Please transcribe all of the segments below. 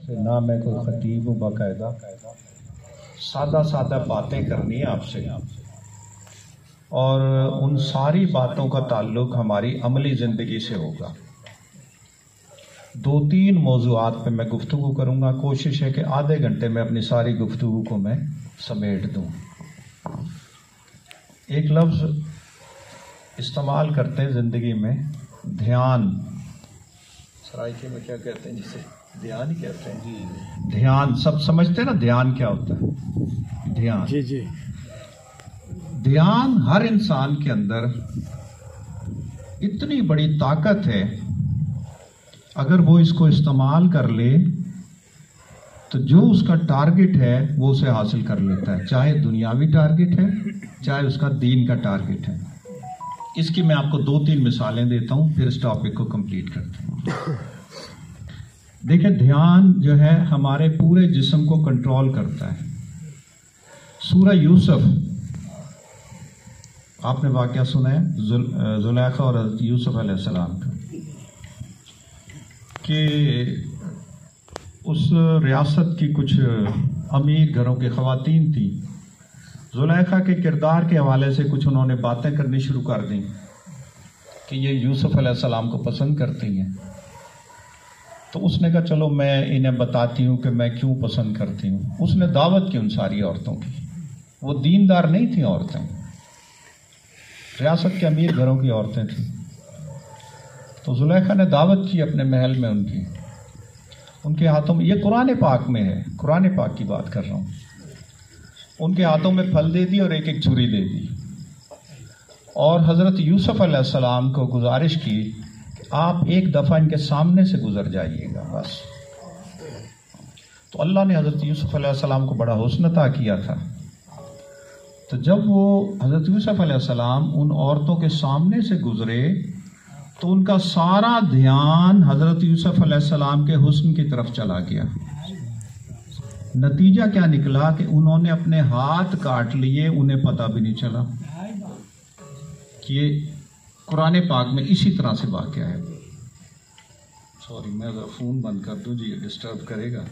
نہ میں کوئی خطیب ہوں، باقاعدہ سادہ سادہ باتیں کرنی ہیں آپ سے، اور ان ساری باتوں کا تعلق ہماری عملی زندگی سے ہوگا۔ 2-3 موضوعات پہ میں گفتگو کروں گا، کوشش ہے کہ آدھے گھنٹے میں اپنی ساری گفتگو کو میں سمیٹ دوں۔ ایک لفظ استعمال کرتے ہیں زندگی میں، دھیان۔ سرائیکے میں کیا کہتے ہیں؟ جسے دھیان ہی کہتے ہیں۔ دھیان سب سمجھتے ہیں نا، دھیان کیا ہوتا ہے؟ دھیان جی دھیان ہر انسان کے اندر اتنی بڑی طاقت ہے، اگر وہ اس کو استعمال کر لے تو جو اس کا ٹارگٹ ہے وہ اسے حاصل کر لیتا ہے، چاہے دنیاوی ٹارگٹ ہے چاہے اس کا دین کا ٹارگٹ ہے۔ اس کی میں آپ کو 2-3 مثالیں دیتا ہوں، پھر اس ٹاپک کو کمپلیٹ کرتے ہیں۔ دیکھیں، دھیان جو ہے ہمارے پورے جسم کو کنٹرول کرتا ہے۔ سورہ یوسف، آپ نے واقعہ سنا ہے زلیخا اور حضرت یوسف علیہ السلام کا، کہ اس ریاست کی کچھ امیر گھروں کی خواتین تھیں، زلیخا کے کردار کے حوالے سے کچھ انہوں نے باتیں کرنی شروع کر دیں کہ یہ یوسف علیہ السلام کو پسند کرتی ہیں۔ تو اس نے کہا چلو میں انہیں بتاتی ہوں کہ میں کیوں پسند کرتی ہوں۔ اس نے دعوت کی ان ساری عورتوں کی، وہ دیندار نہیں تھیں عورتیں، ریاست کے امیر گھروں کی عورتیں تھیں۔ تو زلیخا نے دعوت کی اپنے محل میں ان کے ہاتھوں میں، یہ قرآن پاک میں ہے، قرآن پاک کی بات کر رہا ہوں، ان کے ہاتھوں میں پھل دے دی اور ایک ایک چھری دے دی، اور حضرت یوسف علیہ السلام کو گزارش کی کہ آپ ایک دفعہ ان کے سامنے سے گزر جائیے گا بس۔ تو اللہ نے حضرت یوسف علیہ السلام کو بڑا حسن عطا کیا تھا۔ تو جب وہ حضرت یوسف علیہ السلام ان عورتوں کے سامنے سے گزرے تو ان کا سارا دھیان حضرت یوسف علیہ السلام کے حسن کی طرف چلا گیا۔ نتیجہ کیا نکلا کہ انہوں نے اپنے ہاتھ کاٹ لیے، انہیں پتہ بھی نہیں چلا۔ کہ یہ قرآن پاک میں اسی طرح سے واقعہ ہے۔ سوری، میں ذرا فون بند کر دوں جی، یہ ڈسٹرب کرے گا۔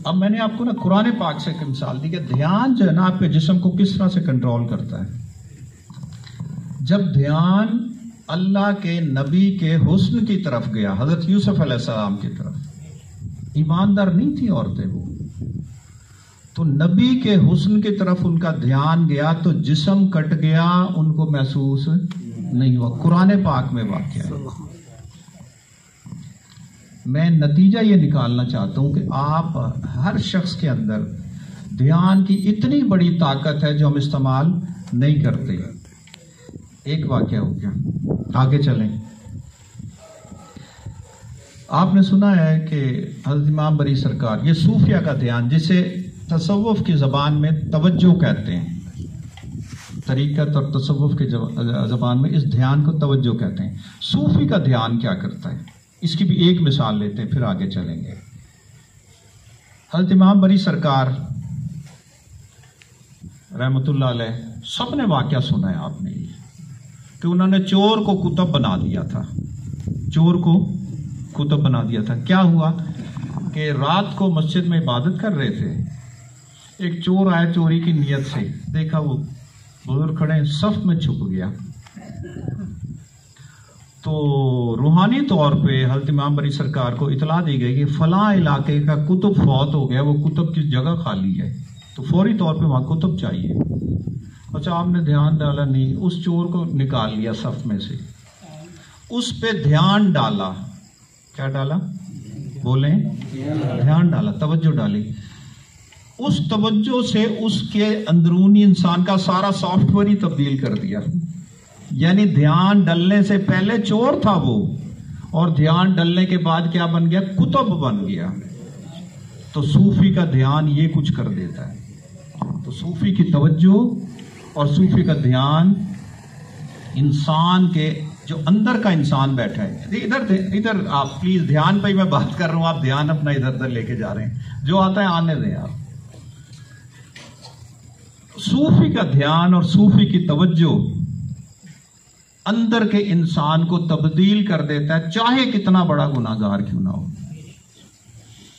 اب میں نے آپ کو نا قرآن پاک سے ایک مثال دی کہ دھیان جو ہے نا آپ کے جسم کو کس طرح سے کنٹرول کرتا ہے۔ جب دھیان اللہ کے نبی کے حسن کی طرف گیا، حضرت یوسف علیہ السلام کی طرف، ایماندار نہیں تھی عورتیں وہ، تو نبی کے حسن کی طرف ان کا دھیان گیا تو جسم کٹ گیا، ان کو محسوس نہیں ہوا۔ قرآن پاک میں واقع ہے۔ میں نتیجہ یہ نکالنا چاہتا ہوں کہ آپ ہر شخص کے اندر دھیان کی اتنی بڑی طاقت ہے جو ہم استعمال نہیں کرتے۔ ایک واقعہ ہو گیا، آگے چلیں۔ آپ نے سنا ہے کہ حضرت امام بری سرکار، یہ صوفیہ کا دھیان، جسے تصوف کی زبان میں توجہ کہتے ہیں، طریقت اور تصوف کی زبان میں اس دھیان کو توجہ کہتے ہیں۔ صوفی کا دھیان کیا کرتا ہے، اس کی بھی ایک مثال لیتے ہیں، پھر آگے چلیں گے۔ حضرت امام بری سرکار رحمت اللہ علیہ، سب نے واقعہ سنا ہے آپ نے، کہ انہوں نے چور کو کتب بنا دیا تھا، چور کو کتب بنا دیا تھا۔ کیا ہوا کہ رات کو مسجد میں عبادت کر رہے تھے، ایک چور آیا چوری کی نیت سے، دیکھا وہ بزرگ کھڑے، صف میں چھپ گیا۔ تو روحانی طور پہ حضرت امام بری سرکار کو اطلاع دی گئی کہ فلاں علاقے کا کتب فوت ہو گیا، وہ کتب کی جگہ خالی ہے، تو فوری طور پہ وہاں کتب چاہیے۔ اچھا، آپ نے دھیان ڈالا نہیں، اس چور کو نکال لیا صف میں سے، اس پہ دھیان ڈالا۔ کیا ڈالا؟ بولیں، دھیان ڈالا، توجہ ڈالی۔ اس توجہ سے اس کے اندرونی انسان کا سارا سافٹ ویئر ہی تبدیل کر دیا۔ یعنی دھیان ڈلنے سے پہلے چور تھا وہ، اور دھیان ڈلنے کے بعد کیا بن گیا؟ کتب بن گیا۔ تو صوفی کا دھیان یہ کچھ کر دیتا ہے۔ تو صوفی کی توجہ اور صوفی کا دھیان انسان کے جو اندر کا انسان بیٹھا ہے، ادھر آپ پلیز دھیان پہ ہی میں بات کر رہا ہوں، آپ دھیان اپنا ادھر ادھر لے کے جا رہے ہیں، جو آتا ہے آنے دیں آپ۔ صوفی کا دھیان اور صوفی کی توجہ اندر کے انسان کو تبدیل کر دیتا ہے، چاہے کتنا بڑا گناہگار کیوں نہ ہو۔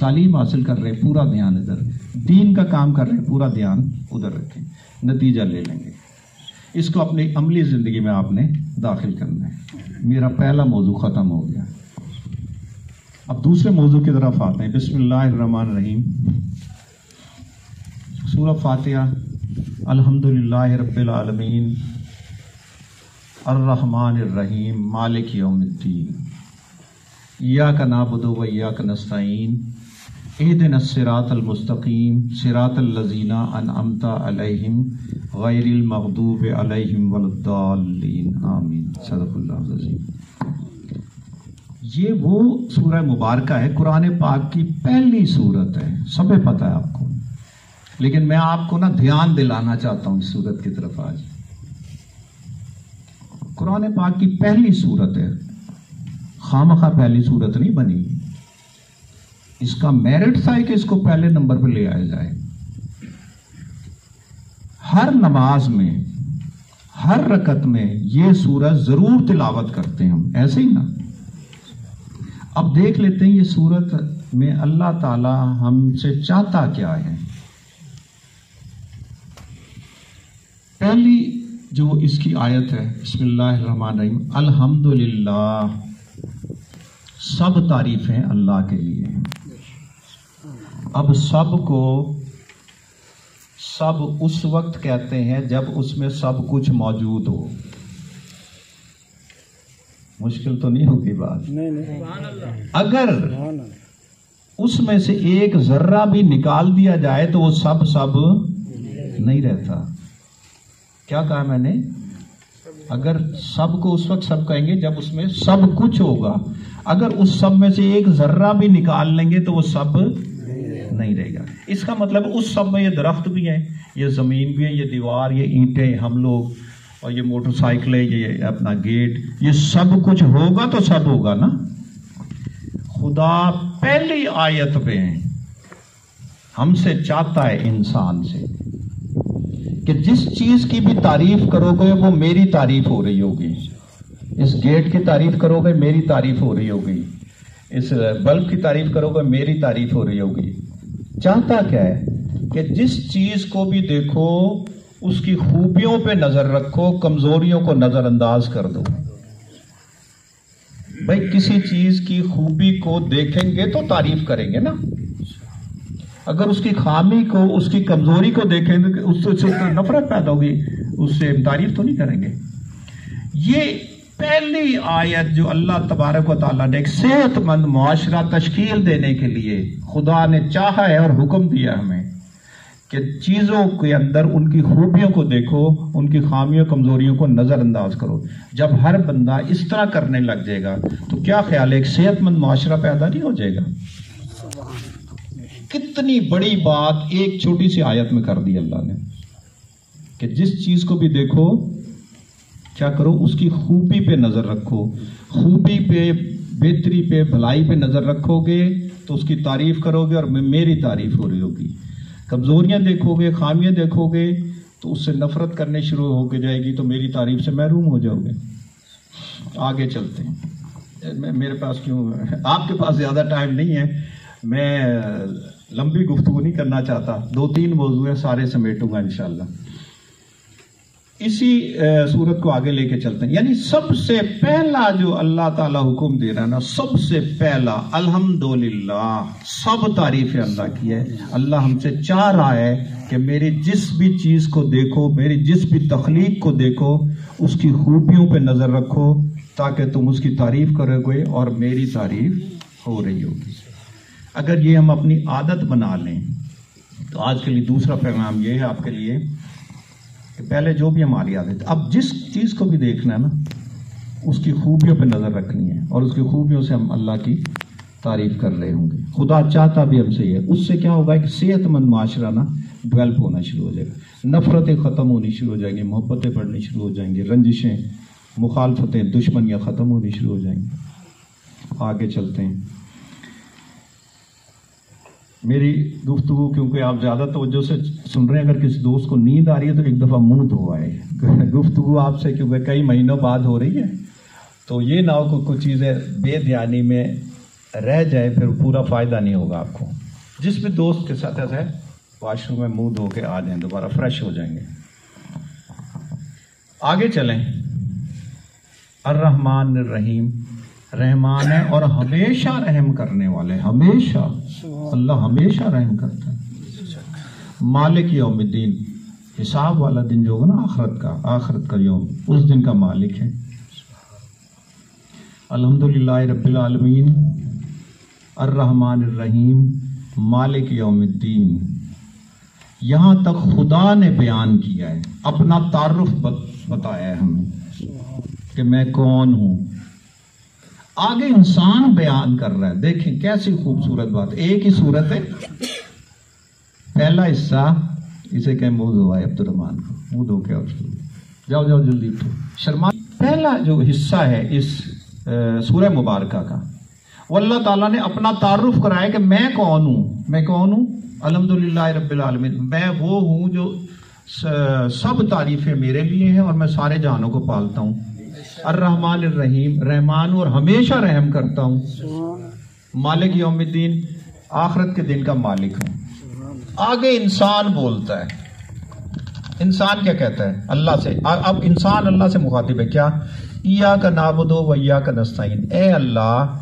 تعلیم حاصل کر رہے ہیں پورا دھیان ادھر، دین کا کام کر رہے ہیں پورا دھیان ادھر رکھیں، نتیجہ لے لیں گے۔ اس کو اپنی عملی زندگی میں آپ نے داخل کرنا ہے۔ میرا پہلا موضوع ختم ہو گیا، اب دوسرے موضوع کی طرف آتے ہیں۔ بسم اللہ الرحمن الرحیم۔ سورہ فاتحہ۔ الحمدللہ رب العالمین الرحمن الرحیم مالک یوم الدین ایاک نعبد و ایاک نستعین اہدنا الصراط المستقیم صراط الذین انعمت علیہم غیر المغضوب علیہم ولا الضالین آمین۔ صدق اللہ العظیم۔ یہ وہ سورہ مبارکہ ہے، قرآن پاک کی پہلی سورت ہے، سبیں پتہ ہے آپ کو، لیکن میں آپ کو دھیان دلانا چاہتا ہوں اس سورت کی طرف۔ آج قرآن پاک کی پہلی سورت ہے، خامخواہ پہلی سورت نہیں بنی، اس کا میرٹ تھا کہ اس کو پہلے نمبر پہ لے آیا جائے۔ ہر نماز میں، ہر رکعت میں یہ سورت ضرور تلاوت کرتے ہیں ہم، ایسے ہی نا۔ اب دیکھ لیتے ہیں یہ سورت میں اللہ تعالی ہم سے چاہتا کیا ہے۔ پہلی جو اس کی آیت ہے، بسم اللہ الرحمن الرحیم، الحمدللہ، سب تعریفیں اللہ کے لیے ہیں۔ اب سب کو سب اس وقت کہتے ہیں جب اس میں سب کچھ موجود ہو۔ مشکل تو نہیں ہوگی بات؟ اگر اس میں سے ایک ذرہ بھی نکال دیا جائے تو وہ سب نہیں رہتا۔ کیا کہا میں نے؟ اگر سب کو اس وقت سب کہیں گے جب اس میں سب کچھ ہوگا، اگر اس سب میں سے ایک ذرہ بھی نکال لیں گے تو وہ سب نہیں رہے گا۔ اس کا مطلب اس سب میں یہ درخت بھی ہیں، یہ زمین بھی ہے، یہ دیوار، یہ اینٹیں، ہم لوگ، اور یہ موٹر سائیکلیں، یہ اپنا گیٹ، یہ سب کچھ ہوگا تو سب ہوگا نا۔ خدا پہلی آیت پہ ہم سے چاہتا ہے، انسان سے، کہ جس چیز کی بھی تعریف کرو گے وہ میری تعریف ہو رہی ہوگی۔ اس گیٹ کی تعریف کرو گے میری تعریف ہو رہی ہوگی، اس بلب کی تعریف کرو گے میری تعریف ہو رہی ہوگی۔ چاہتا کیا ہے کہ جس چیز کو بھی دیکھو اس کی خوبیوں پہ نظر رکھو، کمزوریوں کو نظر انداز کر دو۔ بھائی کسی چیز کی خوبی کو دیکھیں گے تو تعریف کریں گے نا، اگر اس کی خامی کو، اس کی کمزوری کو دیکھیں گے اس سے نفرت پیدا ہوگی، اس سے تعریف تو نہیں کریں گے۔ یہ پہلی آیت جو اللہ تبارک و تعالیٰ نے ایک صحت مند معاشرہ تشکیل دینے کے لیے خدا نے چاہا ہے اور حکم دیا ہمیں کہ چیزوں کے اندر ان کی خوبیوں کو دیکھو، ان کی خامیوں کمزوریوں کو نظر انداز کرو۔ جب ہر بندہ اس طرح کرنے لگ جائے گا تو کیا خیال ہے، ایک صحت مند معاشرہ پیدا نہیں ہو جائے گا؟ کتنی بڑی بات ایک چھوٹی سی آیت میں کر دی اللہ نے، کہ جس چیز کو بھی دیکھو کیا کرو، اس کی خوبی پہ نظر رکھو، خوبی پہ، بہتری پہ، بھلائی پہ نظر رکھو گے تو اس کی تعریف کرو گے اور میری تعریف ہو رہی ہوگی۔ کمزوریاں دیکھو گے، خامیاں دیکھو گے تو اس سے نفرت کرنے شروع ہو کے جائے گی تو میری تعریف سے محروم ہو جاؤ گے۔ آگے چلتے ہیں، میرے پاس کیوں، آپ کے پاس زیادہ ٹائم نہیں ہے، میں لمبی گفتگو نہیں کرنا چاہتا، 2-3 موضوع ہیں، سارے سمیٹوں گا انشاءاللہ۔ اسی صورت کو آگے لے کے چلتے ہیں۔ یعنی سب سے پہلا جو اللہ تعالیٰ حکم دے رہا ہے نا، سب سے پہلا الحمدللہ، سب تعریف اللہ کی ہے۔ اللہ ہم سے چاہ رہا ہے کہ میری جس بھی چیز کو دیکھو، میری جس بھی تخلیق کو دیکھو، اس کی خوبیوں پہ نظر رکھو تاکہ تم اس کی تعریف کرو گے اور میری تعریف ہو رہی ہوگی۔ اگر یہ ہم اپنی عادت بنا لیں تو آج کے لیے دوسرا پیغام یہ ہے آپ کے لیے کہ پہلے جو بھی ہماری عادت، اب جس چیز کو بھی دیکھنا ہے نا، اس کی خوبیوں پہ نظر رکھنی ہے اور اس کی خوبیوں سے ہم اللہ کی تعریف کر رہے ہوں گے۔ خدا چاہتا بھی ہم سے یہ، اس سے کیا ہوگا کہ صحت مند معاشرہ نا ڈیولپ ہونا شروع ہو جائے گا، نفرتیں ختم ہونی شروع ہو جائیں گی، محبتیں بڑھنی شروع ہو جائیں گی، رنجشیں، مخالفتیں، دشمنیاں ختم ہونی شروع ہو جائیں گی۔ آگے چلتے ہیں۔ میری گفتگو کیونکہ آپ زیادہ توجہ سے سن رہے ہیں، اگر کسی دوست کو نیند آ رہی ہے تو ایک دفعہ منہ دھو آئے۔ گفتگو آپ سے کیونکہ کئی مہینوں بعد ہو رہی ہے تو یہ نہ ہو کہ کچھ چیزیں بے دھیانی میں رہ جائے پھر پورا فائدہ نہیں ہوگا آپ کو. جس بھی دوست کے ساتھ ایسا ہے واش روم میں منہ دھو کے آ جائیں, دوبارہ فریش ہو جائیں گے. آگے چلیں. الرحمن الرحیم, رحمان ہے اور ہمیشہ رحم کرنے والے, ہمیشہ اللہ ہمیشہ رحم کرتا ہے. مالک یوم الدین, حساب والا دن جو ہوگا نا آخرت کا یوم, اس دن کا مالک ہے. الحمدللہ رب العالمین, الرحمن الرحیم, مالک یوم الدین. یہاں تک خدا نے بیان کیا ہے, اپنا تعارف بتایا ہے ہمیں کہ میں کون ہوں. آگے انسان بیان کر رہا ہے. دیکھیں کیسی خوبصورت بات. ایک ہی صورت ہے, پہلا حصہ اسے کہیں منہ دھوائے عبد الرحمان کو, منہ دھو کے جاؤ جلدی اٹھو شرما. پہلا جو حصہ ہے اس سورہ مبارکہ کا, وہ اللہ تعالیٰ نے اپنا تعارف کرایا کہ میں کون ہوں. الحمدللہ رب العالمین, میں وہ ہوں جو سب تعریفیں میرے لیے ہیں اور میں سارے جہانوں کو پالتا ہوں. الرحمن الرحیم, رحمان اور ہمیشہ رحم کرتا ہوں. مالک یوم الدین, آخرت کے دن کا مالک ہوں. آگے انسان بولتا ہے. انسان کیا کہتا ہے اللہ سے؟ اب انسان اللہ سے مخاطب ہے. کیا؟ ایاک نعبد و ایاک نستعین, اے اللہ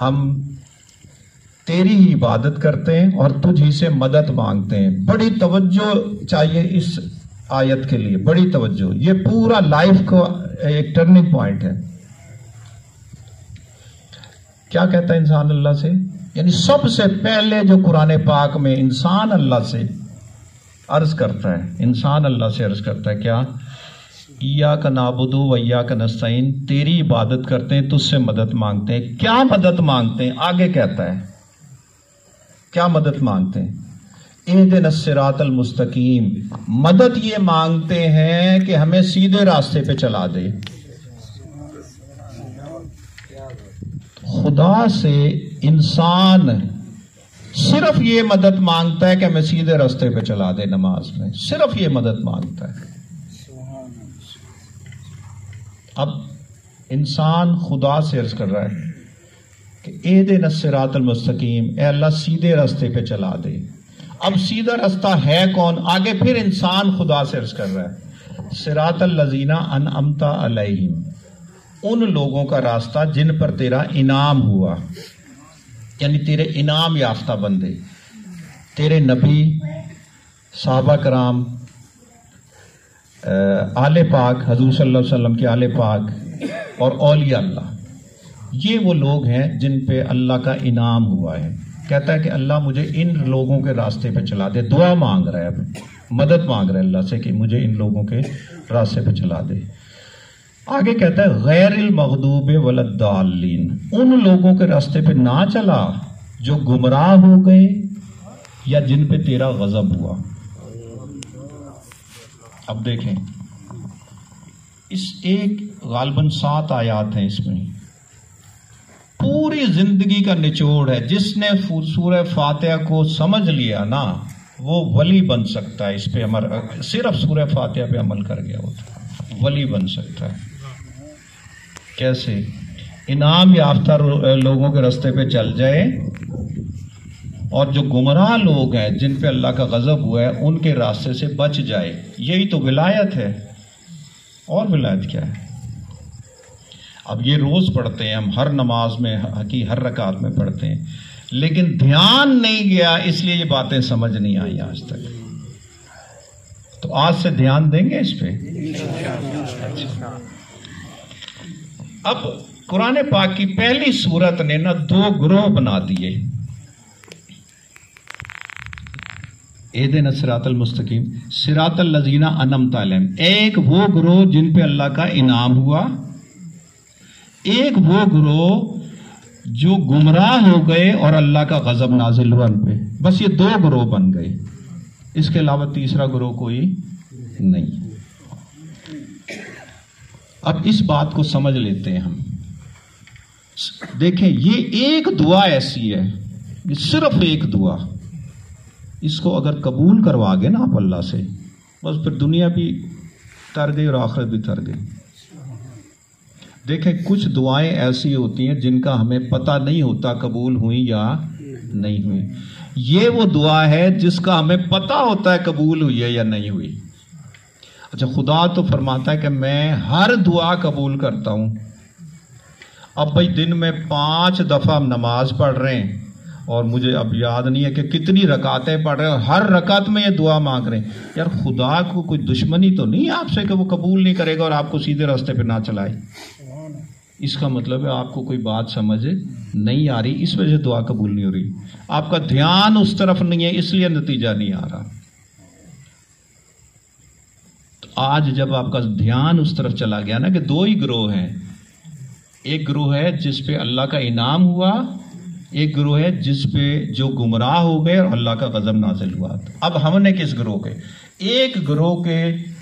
ہم تیری ہی عبادت کرتے ہیں اور تجھ ہی سے مدد مانگتے ہیں. بڑی توجہ چاہیے اس آیت کے لیے, بڑی توجہ. یہ پورا لائف کو ایک ٹرننگ پوائنٹ ہے. کیا کہتا ہے انسان اللہ سے؟ یعنی سب سے پہلے جو قرآن پاک میں انسان اللہ سے عرض کرتا ہے, انسان اللہ سے عرض کرتا ہے کیا؟ ایاک نعبد و ایاک نستعین, تیری عبادت کرتے ہیں, تجھ سے مدد مانگتے ہیں. کیا مدد مانگتے ہیں؟ آگے کہتا ہے کیا مدد مانگتے ہیں؟ اہدنا الصراط المستقیم, مدد یہ مانگتے ہیں کہ ہمیں سیدھے راستے پہ چلا دے. خدا سے انسان صرف یہ مدد مانگتا ہے کہ ہمیں سیدھے راستے پہ چلا دے. نماز میں صرف یہ مدد مانگتا ہے. اب انسان خدا سے عرض کر رہا ہے کہ اہدنا الصراط المستقیم, اے اللہ سیدھے راستے پہ چلا دے. اب سیدھا راستہ ہے کون؟ آگے پھر انسان خدا سے عرض کر رہا ہے صراط الذین انعمت علیہم, ان لوگوں کا راستہ جن پر تیرا انعام ہوا, یعنی تیرے انعام یافتہ بندے, تیرے نبی, صحابہ کرام, آل پاک, حضور صلی اللہ علیہ وسلم کے آل پاک اور اولیاء اللہ. یہ وہ لوگ ہیں جن پہ اللہ کا انعام ہوا ہے. کہتا ہے کہ اللہ مجھے ان لوگوں کے راستے پہ چلا دے. دعا مانگ رہا ہے, اب مدد مانگ رہا ہے اللہ سے کہ مجھے ان لوگوں کے راستے پہ چلا دے. آگے کہتا ہے غیر المغضوب ولا الضالین, ان لوگوں کے راستے پہ نہ چلا جو گمراہ ہو گئے یا جن پہ تیرا غضب ہوا. اب دیکھیں اس ایک غالباً 7 آیات ہیں, اس میں پوری زندگی کا نچوڑ ہے. جس نے سورہ فاتحہ کو سمجھ لیا نا وہ ولی بن سکتا ہے. اس پہ صرف سورہ فاتحہ پہ عمل کر گیا ہوتا ولی بن سکتا ہے. کیسے؟ انعام یافتہ لوگوں کے راستے پہ چل جائے اور جو گمراہ لوگ ہیں جن پہ اللہ کا غضب ہوا ہے ان کے راستے سے بچ جائے. یہی تو ولایت ہے. اور ولایت کیا ہے؟ اب یہ روز پڑھتے ہیں ہم, ہر نماز میں ہر رکعت میں پڑھتے ہیں, لیکن دھیان نہیں گیا, اس لیے یہ باتیں سمجھ نہیں آئی آج تک. تو آج سے دھیان دیں گے اس پہ. اب قرآن پاک کی پہلی سورت نے نا 2 گروہ بنا دیے. اہدنا الصراط المستقیم, صراط الذین انعمت علیہم, ایک وہ گروہ جن پہ اللہ کا انعام ہوا, ایک وہ گروہ جو گمراہ ہو گئے اور اللہ کا غضب نازل ہوا ان پہ. بس یہ 2 گروہ بن گئے, اس کے علاوہ تیسرا گروہ کوئی نہیں. اب اس بات کو سمجھ لیتے ہیں ہم. دیکھیں یہ ایک دعا ایسی ہے, یہ صرف ایک دعا, اس کو اگر قبول کروا گے نا آپ اللہ سے, بس پھر دنیا بھی تر گئی اور آخرت بھی تر گئی. دیکھیں کچھ دعائیں ایسی ہوتی ہیں جن کا ہمیں پتہ نہیں ہوتا قبول ہوئی یا نہیں ہوئی. یہ وہ دعا ہے جس کا ہمیں پتہ ہوتا ہے قبول ہوئی ہے یا نہیں ہوئی. اچھا خدا تو فرماتا ہے کہ میں ہر دعا قبول کرتا ہوں. اب بھائی دن میں 5 دفعہ ہم نماز پڑھ رہے ہیں اور مجھے اب یاد نہیں ہے کہ کتنی رکعتیں پڑھ رہے ہیں اور ہر رکعت میں یہ دعا مانگ رہے ہیں. یار خدا کو کوئی دشمنی تو نہیں ہے آپ سے کہ وہ قبول نہیں کرے گا اور آپ کو سیدھے راستے پہ نہ چلائے. اس کا مطلب ہے آپ کو کوئی بات سمجھ نہیں آ رہی، اس وجہ سے دعا قبول نہیں ہو رہی. آپ کا دھیان اس طرف نہیں ہے اس لیے نتیجہ نہیں آ رہا. تو آج جب آپ کا دھیان اس طرف چلا گیا نا کہ 2 ہی گروہ ہیں. ایک گروہ ہے جس پہ اللہ کا انعام ہوا، ایک گروہ ہے جس پہ جو گمراہ ہو گئے اور اللہ کا غضب نازل ہوا. اب ہم نے کس گروہ کے؟ ایک گروہ کے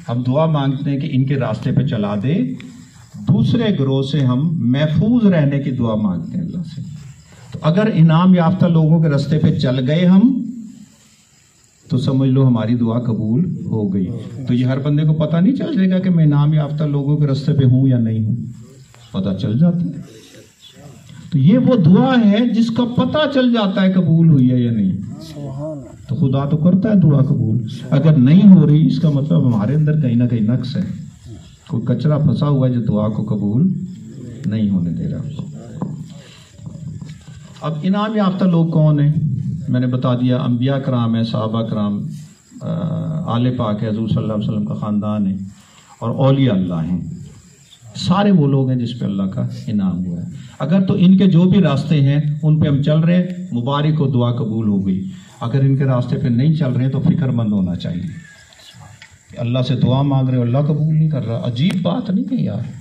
ہم دعا مانگتے ہیں کہ ان کے راستے پہ چلا دے، دوسرے گروہ سے ہم محفوظ رہنے کی دعا مانگتے ہیں اللہ سے. تو اگر انعام یافتہ لوگوں کے راستے پہ چل گئے ہم تو سمجھ لو ہماری دعا قبول ہو گئی. تو یہ ہر بندے کو پتہ نہیں چل جائے گا کہ میں انعام یافتہ لوگوں کے راستے پہ ہوں یا نہیں ہوں، پتہ چل جاتا ہے. تو یہ وہ دعا ہے جس کا پتہ چل جاتا ہے قبول ہوئی ہے یا نہیں. تو خدا تو کرتا ہے دعا قبول. اگر نہیں ہو رہی اس کا مطلب ہمارے اندر کہیں نہ کہیں نقص ہے، کوئی کچرا پھنسا ہوا ہے جو دعا کو قبول نہیں ہونے دے رہا. اب انعام یافتہ لوگ کون ہیں؟ میں نے بتا دیا، انبیاء کرام ہیں، صحابہ کرام، آل پاک ہے، حضور صلی اللہ علیہ وسلم کا خاندان ہے، اور اولیاء اللہ ہیں. سارے وہ لوگ ہیں جس پہ اللہ کا انعام ہوا ہے. اگر تو ان کے جو بھی راستے ہیں ان پہ ہم چل رہے ہیں، مبارک ہو، دعا قبول ہو گئی. اگر ان کے راستے پہ نہیں چل رہے ہیں تو فکر مند ہونا چاہیے کہ اللہ سے دعا مانگ رہے ہو، اللہ قبول نہیں کر رہا. عجیب بات نہیں ہے یار؟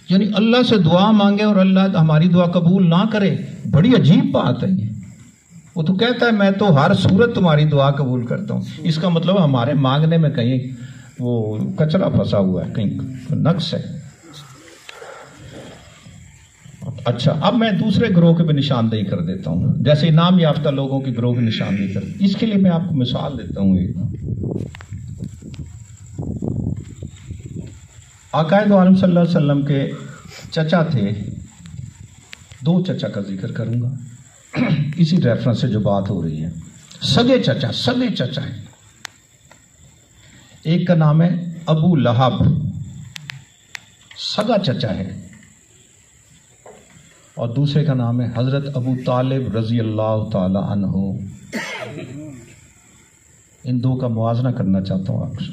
یعنی اللہ سے دعا مانگے اور اللہ ہماری دعا قبول نہ کرے، بڑی عجیب بات ہے یہ. وہ تو کہتا ہے میں تو ہر صورت تمہاری دعا قبول کرتا ہوں. اس کا مطلب ہمارے مانگنے میں کہیں وہ کچرا پھنسا ہوا ہے، کہیں نقص ہے. اچھا اب میں دوسرے گروہ کی بھی نشاندہی کر دیتا ہوں، جیسے انعام یافتہ لوگوں کی گروہ کی نشاندہی کر. اس کے لیے میں آپ کو مثال دیتا ہوں. ایک آقائے دو عالم صلی اللہ علیہ وسلم کے چچا تھے. 2 چچا کا ذکر کروں گا اسی ریفرنس سے جو بات ہو رہی ہے. سگے چچا ہیں. ایک کا نام ہے ابو لہب، سگا چچا ہے، اور دوسرے کا نام ہے حضرت ابو طالب رضی اللہ تعالی عنہ. ان 2 کا موازنہ کرنا چاہتا ہوں آپ سے.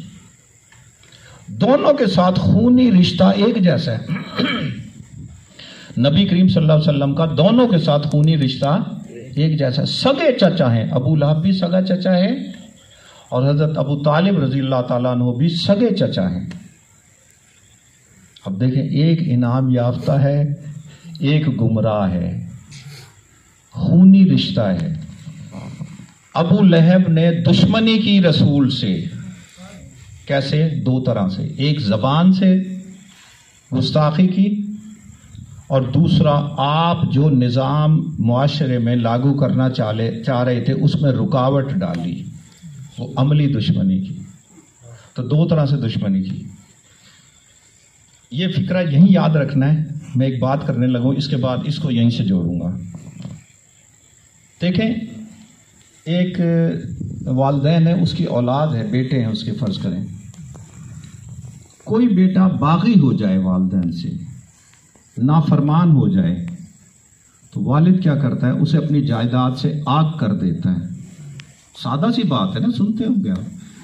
دونوں کے ساتھ خونی رشتہ ایک جیسا ہے. نبی کریم صلی اللہ علیہ وسلم کا دونوں کے ساتھ خونی رشتہ ایک جیسا ہے. سگے چچا ہیں. ابو لہب بھی سگا چچا ہے اور حضرت ابو طالب رضی اللہ تعالیٰ عنہ بھی سگے چچا ہیں. اب دیکھیں، ایک انعام یافتہ ہے، ایک گمراہ ہے، خونی رشتہ ہے. ابو لہب نے دشمنی کی رسول سے. کیسے؟ 2 طرح سے. ایک زبان سے گستاخی کی، اور دوسرا آپ جو نظام معاشرے میں لاگو کرنا چاہ رہے تھے اس میں رکاوٹ ڈالی، وہ عملی دشمنی کی. تو 2 طرح سے دشمنی کی. یہ فکرہ یہیں یاد رکھنا ہے. میں ایک بات کرنے لگوں، اس کے بعد اس کو یہیں سے جوڑوں گا. دیکھیں، ایک والدین ہے، اس کی اولاد ہے، بیٹے ہیں اس کے، فرض کریں کوئی بیٹا باغی ہو جائے، والدین سے نافرمان ہو جائے، تو والد کیا کرتا ہے؟ اسے اپنی جائیداد سے آگ کر دیتا ہے. سادہ سی بات ہے نا، سنتے ہو گیا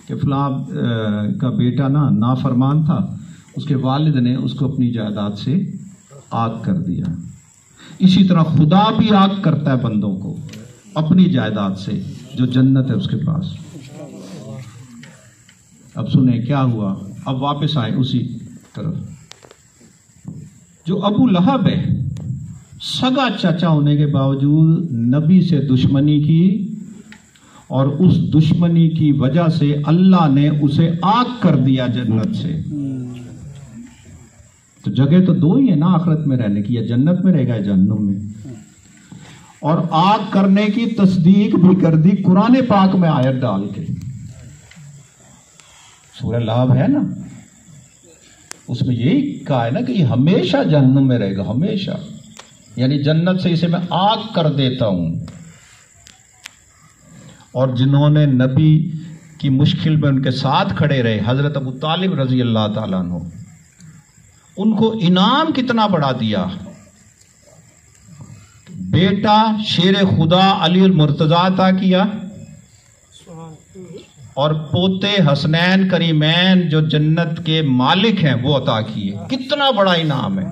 کہ فلاں کا بیٹا نا نافرمان تھا، اس کے والد نے اس کو اپنی جائیداد سے آگ کر دیا. اسی طرح خدا بھی آگ کرتا ہے بندوں کو اپنی جائیداد سے، جو جنت ہے اس کے پاس. اب سنیں کیا ہوا. اب واپس آئے اسی طرف. جو ابو لہب ہے، سگا چچا ہونے کے باوجود نبی سے دشمنی کی، اور اس دشمنی کی وجہ سے اللہ نے اسے آگ کر دیا جنت سے. تو جگہ تو 2 ہی ہے نا آخرت میں رہنے کی، یا جنت میں رہے گا یا جہنم میں. اور آگ کرنے کی تصدیق بھی کر دی قرآن پاک میں آیت ڈال کے. سورہ لہب ہے نا، اس میں یہی کہا ہے نا کہ یہ ہمیشہ جہنم میں رہے گا، ہمیشہ، یعنی جنت سے اسے میں آگ کر دیتا ہوں۔ اور جنہوں نے نبی کی مشکل میں ان کے ساتھ کھڑے رہے، حضرت ابو طالب رضی اللہ تعالیٰ عنہ، ان کو انعام کتنا بڑا دیا۔ بیٹا شیر خدا علی المرتضیٰ عطا کیا، اور پوتے حسنین کریمین جو جنت کے مالک ہیں وہ عطا کیے۔ کتنا بڑا انعام ہے۔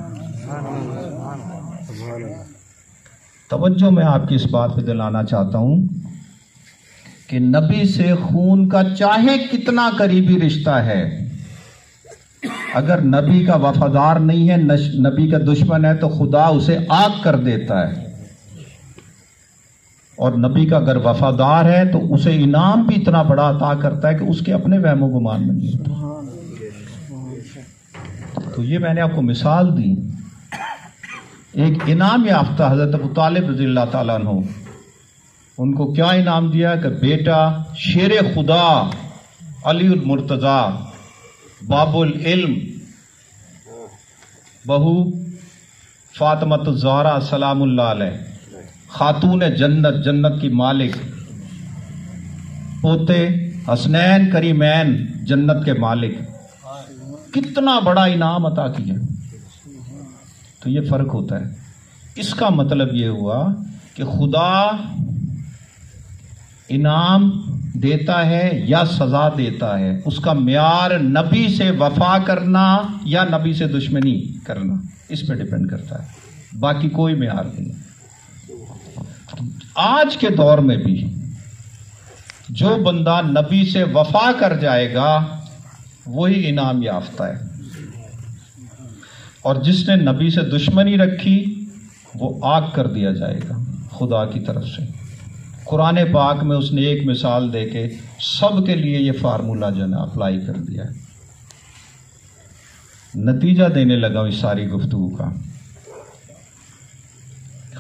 توجہ میں آپ کی اس بات پہ دلانا چاہتا ہوں کہ نبی سے خون کا چاہے کتنا قریبی رشتہ ہے، اگر نبی کا وفادار نہیں ہے، نبی کا دشمن ہے، تو خدا اسے آگ کر دیتا ہے، اور نبی کا اگر وفادار ہے تو اسے انعام بھی اتنا بڑا عطا کرتا ہے کہ اس کے اپنے وہم و گمان میں نہیں ہوتا۔ تو یہ میں نے آپ کو مثال دی۔ ایک انعام یافتہ حضرت ابو طالب رضی اللہ تعالیٰ عنہ، ان کو کیا انعام دیا کہ بیٹا شیر خدا علی المرتضیٰ باب العلم، بہو فاطمۃ الزہرا سلام اللہ علیہ، خاتون جنت، جنت کی مالک، پوتے حسنین کریمین، جنت کے مالک، کتنا بڑا انعام عطا کیا۔ تو یہ فرق ہوتا ہے۔ اس کا مطلب یہ ہوا کہ خدا انعام دیتا ہے یا سزا دیتا ہے، اس کا معیار نبی سے وفا کرنا یا نبی سے دشمنی کرنا، اس پہ ڈیپینڈ کرتا ہے، باقی کوئی معیار نہیں۔ آج کے دور میں بھی جو بندہ نبی سے وفا کر جائے گا وہی انعام یافتہ ہے، اور جس نے نبی سے دشمنی رکھی وہ آگ کر دیا جائے گا خدا کی طرف سے۔ قرآن پاک میں اس نے ایک مثال دے کے سب کے لیے یہ فارمولہ جو ہے نا اپلائی کر دیا ہے۔ نتیجہ دینے لگا ہوں اس ساری گفتگو کا،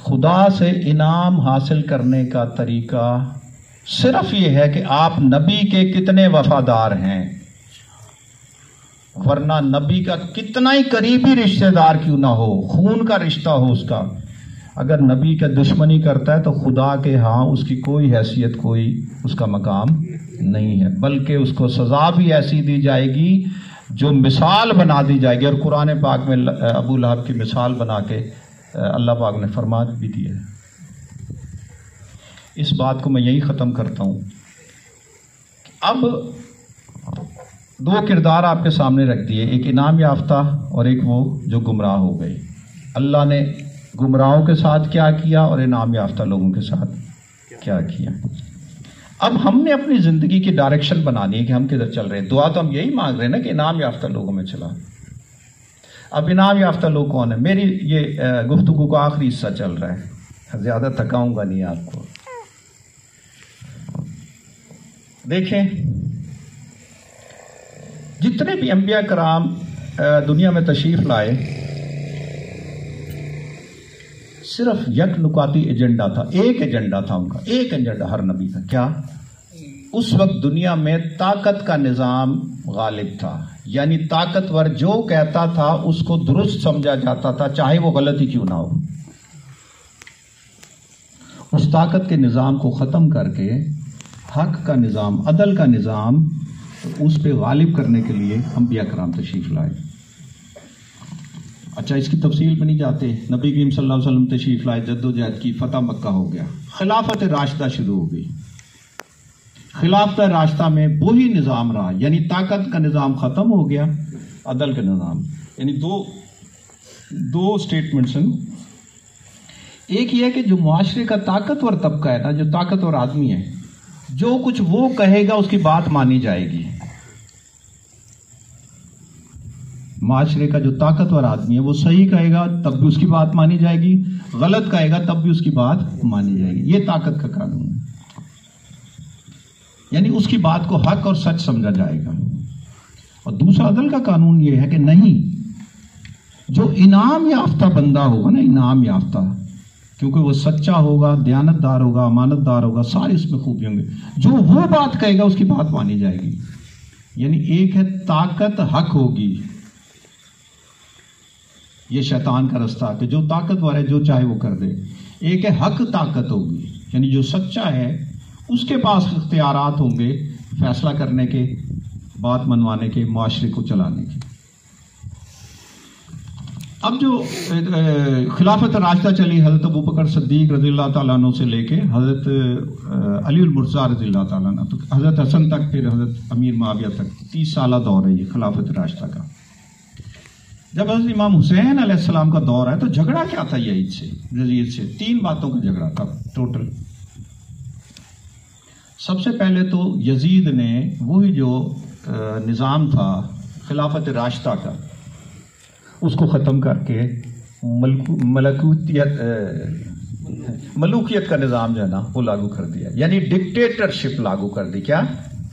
خدا سے انعام حاصل کرنے کا طریقہ صرف یہ ہے کہ آپ نبی کے کتنے وفادار ہیں، ورنہ نبی کا کتنا ہی قریبی رشتہ دار کیوں نہ ہو، خون کا رشتہ ہو اس کا، اگر نبی کا دشمنی کرتا ہے تو خدا کے ہاں اس کی کوئی حیثیت، کوئی اس کا مقام نہیں ہے، بلکہ اس کو سزا بھی ایسی دی جائے گی جو مثال بنا دی جائے گی۔ اور قرآن پاک میں ابو لہب کی مثال بنا کے اللہ پاک نے فرما بھی دیا ہے۔ اس بات کو میں یہی ختم کرتا ہوں۔ اب دو کردار آپ کے سامنے رکھ دیے، ایک انعام یافتہ اور ایک وہ جو گمراہ ہو گئے۔ اللہ نے گمراہوں کے ساتھ کیا کیا اور انعام یافتہ لوگوں کے ساتھ کیا کیا۔ اب ہم نے اپنی زندگی کی ڈائریکشن بنانی ہے کہ ہم کدھر چل رہے ہیں۔ دعا تو ہم یہی مانگ رہے ہیں نا کہ انعام یافتہ لوگوں میں چلا۔ اب انعام یافتہ لوگ کون ہیں؟ میری یہ گفتگو کا آخری حصہ چل رہا ہے، زیادہ تھکاؤں گا نہیں آپ کو۔ دیکھیں، جتنے بھی انبیاء کرام دنیا میں تشریف لائے، صرف یک نکاتی ایجنڈا تھا، ایک ایجنڈا تھا ان کا، ایک ایجنڈا ہر نبی کا۔ کیا؟ اس وقت دنیا میں طاقت کا نظام غالب تھا، یعنی طاقتور جو کہتا تھا اس کو درست سمجھا جاتا تھا، چاہے وہ غلطی کیوں نہ ہو۔ اس طاقت کے نظام کو ختم کر کے حق کا نظام، عدل کا نظام، اس پہ غالب کرنے کے لیے انبیاء کرام تشریف لائے۔ اچھا، اس کی تفصیل پہ نہیں جاتے۔ نبی کریم صلی اللہ علیہ وسلم تشریف لائے، جد و جہد کی، فتح مکہ ہو گیا، خلافت راشدہ شروع ہو گئی۔ خلافت راشدہ میں وہی نظام رہا، یعنی طاقت کا نظام ختم ہو گیا، عدل کا نظام، یعنی دو سٹیٹمنٹس ہیں۔ ایک یہ ہے کہ جو معاشرے کا طاقتور طبقہ ہے نا، جو طاقتور آدمی ہے، جو کچھ وہ کہے گا اس کی بات مانی جائے گی۔ معاشرے کا جو طاقتور آدمی ہے وہ صحیح کہے گا تب بھی اس کی بات مانی جائے گی، غلط کہے گا تب بھی اس کی بات مانی جائے گی۔ یہ طاقت کا قانون ہے، یعنی اس کی بات کو حق اور سچ سمجھا جائے گا۔ اور دوسرا عدل کا قانون یہ ہے کہ نہیں، جو انعام یافتہ بندہ ہوگا نا، انعام یافتہ، کیونکہ وہ سچا ہوگا، دیانتدار ہوگا، امانت دار ہوگا، سارے اس میں خوبی ہوں گے، جو وہ بات کہے گا اس کی بات مانی جائے گی۔ یعنی ایک ہے طاقت حق ہوگی، یہ شیطان کا رستہ کہ جو طاقتور ہے جو چاہے وہ کر دے. ایک ہے حق طاقت ہوگی، یعنی جو سچا ہے اس کے پاس اختیارات ہوں گے فیصلہ کرنے کے، بات منوانے کے، معاشرے کو چلانے کے. اب جو خلافت راشدہ چلی حضرت ابوبکر صدیق رضی اللہ تعالیٰ عنہ سے لے کے حضرت علی المرتضیٰ رضی اللہ تعالیٰ عنہ، تو حضرت حسن تک، پھر حضرت امیر معاویہ تک 30 سالہ دور ہے یہ خلافت راشدہ کا. جب حضرت امام حسین علیہ السلام کا دور ہے تو جھگڑا کیا تھا یزید سے 3 باتوں کا جھگڑا تھا ٹوٹل. سب سے پہلے تو یزید نے وہی جو نظام تھا خلافت راشدہ کا اس کو ختم کر کے ملوکیت کا نظام جو ہے نا وہ لاگو کر دیا، یعنی ڈکٹیٹرشپ لاگو کر دی. کیا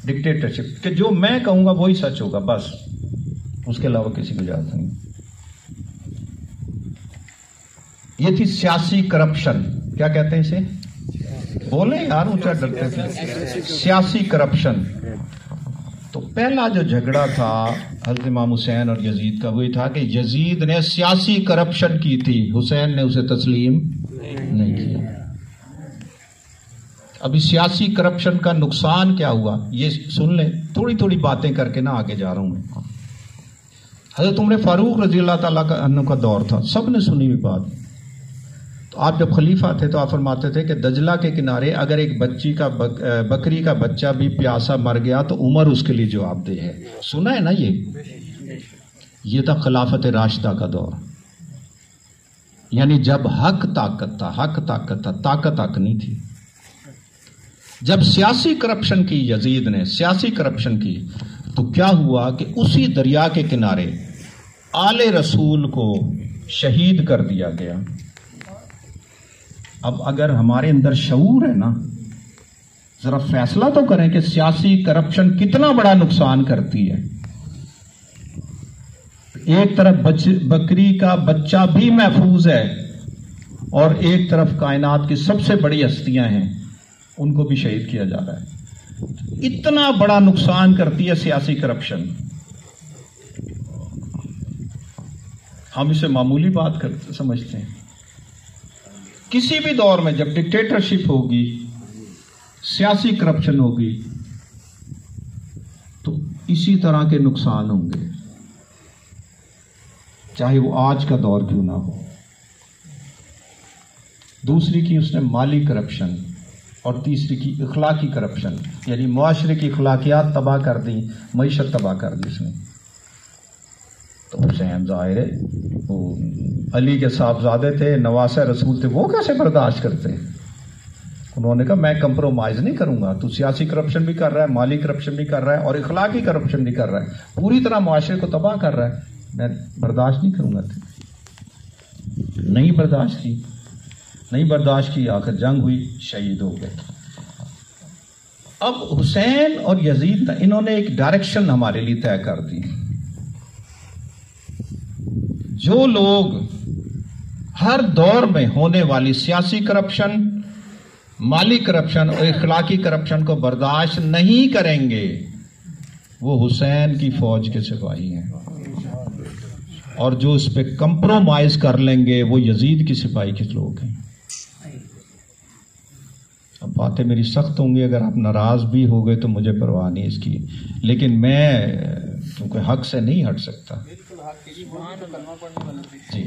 ڈکٹیٹرشپ؟ کہ جو میں کہوں گا وہی سچ ہوگا، بس اس کے علاوہ کسی کو اجازت نہیں. یہ تھی سیاسی کرپشن. کیا کہتے ہیں اسے؟ بولیں یار، اونچا ڈرتے تھے. سیاسی کرپشن. تو پہلا جو جھگڑا تھا حضرت امام حسین اور یزید کا وہی تھا کہ یزید نے سیاسی کرپشن کی تھی، حسین نے اسے تسلیم نہیں کیا. ابھی سیاسی کرپشن کا نقصان کیا ہوا یہ سن لیں، تھوڑی تھوڑی باتیں کر کے نہ آگے جا رہا ہوں میں. حضرت عمر فاروق رضی اللہ تعالیٰ عنہ کا دور تھا، سب نے سنی ہوئی بات. تو آپ جب خلیفہ تھے تو آپ فرماتے تھے کہ دجلہ کے کنارے اگر ایک بکری کا بچہ بھی پیاسا مر گیا تو عمر اس کے لیے جواب دہ ہے. سنا ہے نا یہ تھا خلافت راشدہ کا دور. یعنی جب حق طاقت تھا، طاقت حق نہیں تھی. جب سیاسی کرپشن کی یزید نے سیاسی کرپشن کی تو کیا ہوا کہ اسی دریا کے کنارے آل رسول کو شہید کر دیا گیا. اب اگر ہمارے اندر شعور ہے نا، ذرا فیصلہ تو کریں کہ سیاسی کرپشن کتنا بڑا نقصان کرتی ہے. ایک طرف بکری کا بچہ بھی محفوظ ہے اور ایک طرف کائنات کی سب سے بڑی ہستیاں ہیں ان کو بھی شہید کیا جا رہا ہے. اتنا بڑا نقصان کرتی ہے سیاسی کرپشن. ہم اسے معمولی بات سمجھتے ہیں. کسی بھی دور میں جب ڈکٹیٹرشپ ہوگی، سیاسی کرپشن ہوگی تو اسی طرح کے نقصان ہوں گے، چاہے وہ آج کا دور کیوں نہ ہو. دوسری کی اس نے مالی کرپشن اور تیسری کی اخلاقی کرپشن، یعنی معاشرے کی اخلاقیات تباہ کر دی، معیشت تباہ کر دی اس نے. تو حسین ظاہر ہے وہ علی کے صاحبزادے تھے، نواسہ رسول تھے، وہ کیسے برداشت کرتے؟ انہوں نے کہا میں کمپرومائز نہیں کروں گا. تو سیاسی کرپشن بھی کر رہا ہے، مالی کرپشن بھی کر رہا ہے اور اخلاقی کرپشن بھی کر رہا ہے، پوری طرح معاشرے کو تباہ کر رہا ہے. میں برداشت نہیں کروں گا. نہیں برداشت کی آخر جنگ ہوئی، شہید ہو گئے. اب حسین اور یزید انہوں نے ایک ڈائریکشن ہمارے لیے طے کر دی. جو لوگ ہر دور میں ہونے والی سیاسی کرپشن، مالی کرپشن اور اخلاقی کرپشن کو برداشت نہیں کریں گے وہ حسین کی فوج کے سپاہی ہیں، اور جو اس پہ کمپرومائز کر لیں گے وہ یزید کی سپاہی کے لوگ ہیں. اب باتیں میری سخت ہوں گی، اگر آپ ناراض بھی ہو گئے تو مجھے پرواہ نہیں اس کی، لیکن میں کیونکہ حق سے نہیں ہٹ سکتا. جی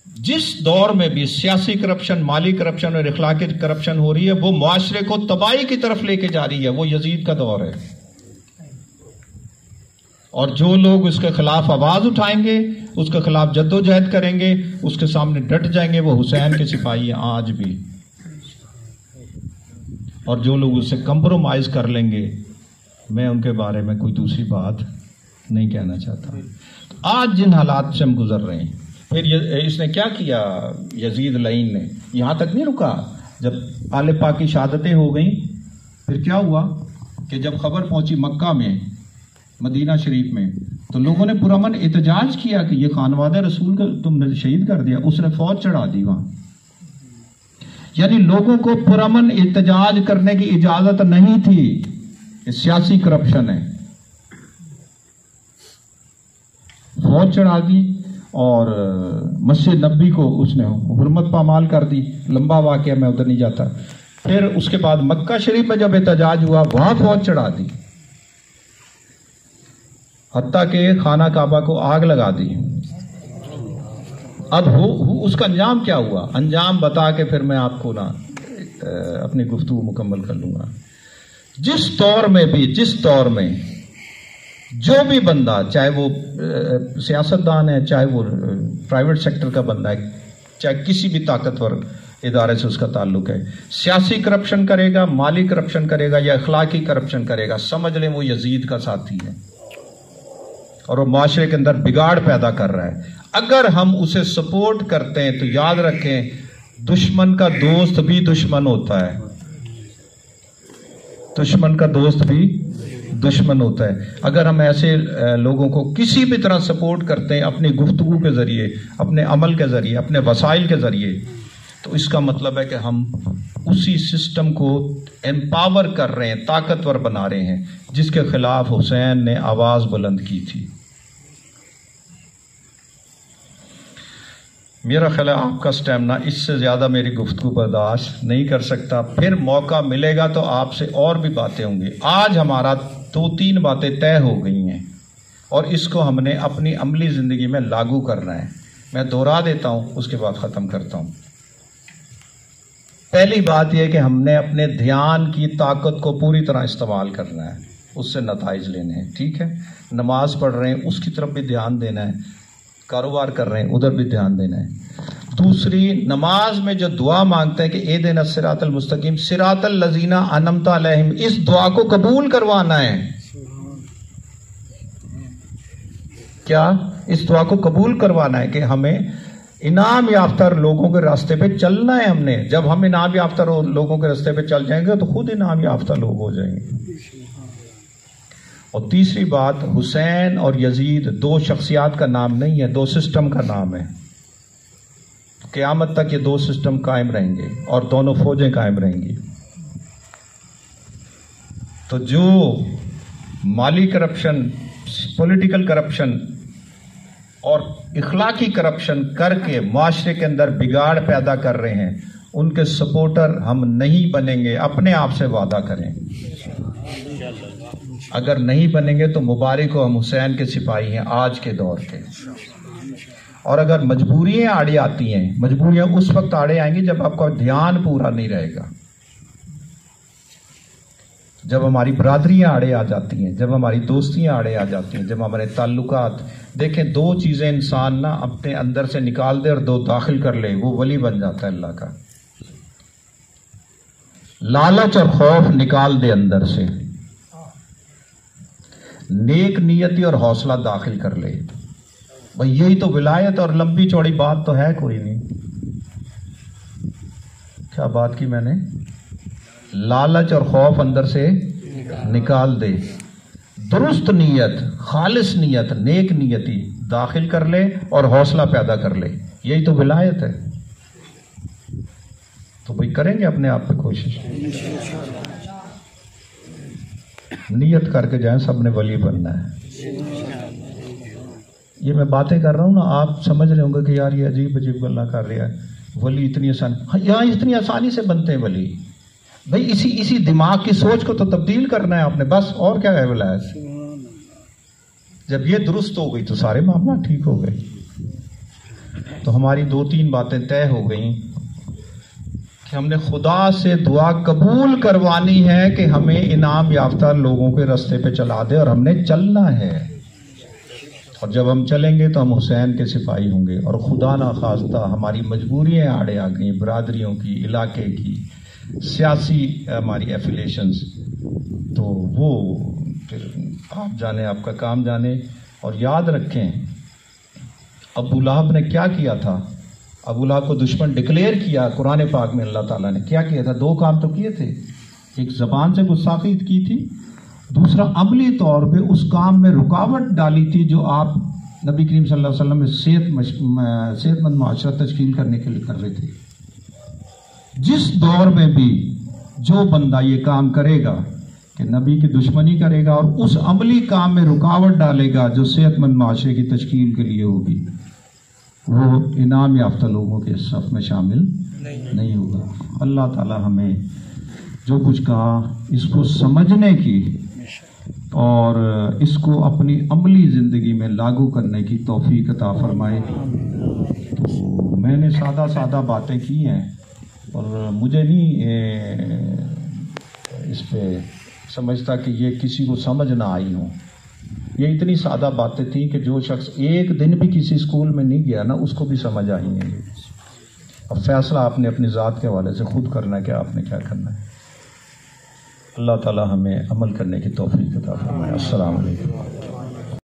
جس دور میں بھی سیاسی کرپشن، مالی کرپشن اور اخلاقی کرپشن ہو رہی ہے وہ معاشرے کو تباہی کی طرف لے کے جا رہی ہے. وہ یزید کا دور ہے، اور جو لوگ اس کے خلاف آواز اٹھائیں گے، اس کے خلاف جدوجہد کریں گے، اس کے سامنے ڈٹ جائیں گے، وہ حسین کے سپاہی ہیں آج بھی. اور جو لوگ اس سے کمپرومائز کر لیں گے میں ان کے بارے میں کوئی دوسری بات نہیں کہنا چاہتا. آج جن حالات سے ہم گزر رہے ہیں، پھر اس نے کیا کیا یزید لعین نے؟ یہاں تک نہیں رکا. جب آل پاک کی شہادتیں ہو گئیں پھر کیا ہوا کہ جب خبر پہنچی مکہ میں، مدینہ شریف میں، تو لوگوں نے پرامن احتجاج کیا کہ یہ خانوادہ رسول کو تم نے شہید کر دیا. اس نے فوج چڑھا دی وہاں. یعنی لوگوں کو پرامن احتجاج کرنے کی اجازت نہیں تھی. یہ سیاسی کرپشن ہے. فوج چڑھا دی اور مسجد نبی کو اس نے حرمت پامال کر دی. لمبا واقعہ، میں ادھر نہیں جاتا. پھر اس کے بعد مکہ شریف میں جب احتجاج ہوا وہاں فوج چڑھا دی، حتیٰ کہ خانہ کعبہ کو آگ لگا دی. اب اس کا انجام کیا ہوا؟ انجام بتا کے پھر میں آپ کو اپنی گفتگو مکمل کر لوں گا. جس دور میں جو بھی بندہ، چاہے وہ سیاستدان ہے، چاہے وہ پرائیویٹ سیکٹر کا بندہ ہے، چاہے کسی بھی طاقتور ادارے سے اس کا تعلق ہے، سیاسی کرپشن کرے گا، مالی کرپشن کرے گا یا اخلاقی کرپشن کرے گا، سمجھ لیں وہ یزید کا ساتھی ہے اور وہ معاشرے کے اندر بگاڑ پیدا کر رہا ہے. اگر ہم اسے سپورٹ کرتے ہیں تو یاد رکھیں دشمن کا دوست بھی دشمن ہوتا ہے، دشمن کا دوست بھی دشمن ہوتا ہے. اگر ہم ایسے لوگوں کو کسی بھی طرح سپورٹ کرتے ہیں اپنی گفتگو کے ذریعے، اپنے عمل کے ذریعے، اپنے وسائل کے ذریعے، تو اس کا مطلب ہے کہ ہم اسی سسٹم کو امپاور کر رہے ہیں، طاقتور بنا رہے ہیں جس کے خلاف حسین نے آواز بلند کی تھی. میرا خیال ہے آپ کا اسٹیمنا اس سے زیادہ میری گفتگو برداشت نہیں کر سکتا. پھر موقع ملے گا تو آپ سے اور بھی باتیں ہوں گی. آج ہمارا 2-3 باتیں طے ہو گئی ہیں اور اس کو ہم نے اپنی عملی زندگی میں لاگو کرنا ہے. میں دوہرا دیتا ہوں، اس کے بعد ختم کرتا ہوں. پہلی بات یہ کہ ہم نے اپنے دھیان کی طاقت کو پوری طرح استعمال کرنا ہے، اس سے نتائج لینے ہیں. ٹھیک ہے، نماز پڑھ رہے ہیں اس کی طرف بھی دھیان دینا ہے، کاروبار کر رہے ہیں ادھر بھی دھیان دینا ہے. دوسری، نماز میں جو دعا مانگتے ہیں کہ اہدنا الصراط المستقیم صراط الذین انعمت علیہم، اس دعا کو قبول کروانا ہے. کیا؟ اس دعا کو قبول کروانا ہے کہ ہمیں انعام یافتہ لوگوں کے راستے پہ چلنا ہے. ہم نے جب ہم انعام یافتہ لوگوں کے راستے پہ چل جائیں گے تو خود انعام یافتہ لوگ ہو جائیں گے. اور تیسری بات، حسین اور یزید 2 شخصیات کا نام نہیں ہے، 2 سسٹم کا نام ہے. قیامت تک یہ 2 سسٹم قائم رہیں گے اور دونوں فوجیں قائم رہیں گی. تو جو مالی کرپشن، پولیٹیکل کرپشن اور اخلاقی کرپشن کر کے معاشرے کے اندر بگاڑ پیدا کر رہے ہیں، ان کے سپورٹر ہم نہیں بنیں گے. اپنے آپ سے وعدہ کریں. اگر نہیں بنیں گے تو مبارک ہو، ہم حسین کے سپاہی ہیں آج کے دور کے. اور اگر مجبوریاں آڑے آتی ہیں، مجبوریاں اس وقت آڑے آئیں گی جب آپ کا دھیان پورا نہیں رہے گا، جب ہماری برادریاں آڑے آ جاتی ہیں، جب ہماری دوستیاں آڑے آ جاتی ہیں، جب ہمارے تعلقات. دیکھیں 2 چیزیں انسان اپنے اندر سے نکال دے اور 2 داخل کر لے، وہ ولی بن جاتا ہے اللہ کا. لالچ اور خوف نکال دے اندر سے، نیک نیتی اور حوصلہ داخل کر لے. بھئی یہی تو ولایت، اور لمبی چوڑی بات تو ہے کوئی نہیں. کیا بات کی میں نے؟ لالچ اور خوف اندر سے نکال دے، درست نیت، خالص نیت، نیک نیتی داخل کر لے اور حوصلہ پیدا کر لے. یہی تو ولایت ہے. تو بھئی کریں گے اپنے آپ پہ کوشش، نیت کر کے جائیں سب نے ولی بننا ہے. یہ میں باتیں کر رہا ہوں نا، آپ سمجھ رہے ہوں گے کہ یار یہ عجیب عجیب گلاں کر رہا ہے. ولی اتنی آسانی، یہاں اتنی آسانی سے بنتے ہیں ولی. بھئی اسی دماغ کی سوچ کو تو تبدیل کرنا ہے آپ نے، بس. اور کیا ہے ولایت؟ جب یہ درست ہو گئی تو سارے معاملات ٹھیک ہو گئے. تو ہماری 2-3 باتیں طے ہو گئیں کہ ہم نے خدا سے دعا قبول کروانی ہے کہ ہمیں انعام یافتہ لوگوں کے راستے پہ چلا دے، اور ہم نے چلنا ہے. اور جب ہم چلیں گے تو ہم حسین کے سپاہی ہوں گے. اور خدا نخواستہ ہماری مجبوریاں آڑے آ گئیں، برادریوں کی، علاقے کی، سیاسی ہماری ایفیلیشنز، تو وہ پھر آپ جانے، آپ کا کام جانے. اور یاد رکھیں ابو لہب نے کیا کیا تھا. ابو لہب کو دشمن ڈکلیئر کیا قرآن پاک میں. اللہ تعالیٰ نے کیا کیا تھا؟ 2 کام تو کیے تھے. ایک زبان سے گستاخی کی تھی، دوسرا عملی طور پہ اس کام میں رکاوٹ ڈالی تھی جو آپ نبی کریم صلی اللہ علیہ وسلم میں صحت مند معاشرہ تشکیل کرنے کے لیے کر رہے تھے. جس دور میں بھی جو بندہ یہ کام کرے گا کہ نبی کی دشمنی کرے گا اور اس عملی کام میں رکاوٹ ڈالے گا جو صحت مند معاشرے کی تشکیل کے لیے ہوگی، وہ انعام یافتہ لوگوں کے صف میں شامل نہیں ہوگا۔ اللہ تعالی ہمیں جو کچھ کہا اس کو سمجھنے کی اور اس کو اپنی عملی زندگی میں لاگو کرنے کی توفیق عطا فرمائے۔ تو میں نے سادہ باتیں کی ہیں اور مجھے نہیں اس پہ سمجھتا کہ یہ کسی کو سمجھ نہ آئی ہوں۔ یہ اتنی سادہ باتیں تھیں کہ جو شخص ایک دن بھی کسی اسکول میں نہیں گیا نا اس کو بھی سمجھ آئی ہیں۔ اب فیصلہ آپ نے اپنی ذات کے حوالے سے خود کرنا ہے کہ آپ نے کیا کرنا ہے۔ اللہ تعالی ہمیں عمل کرنے کی توفیق عطا فرمائے۔ السلام علیکم۔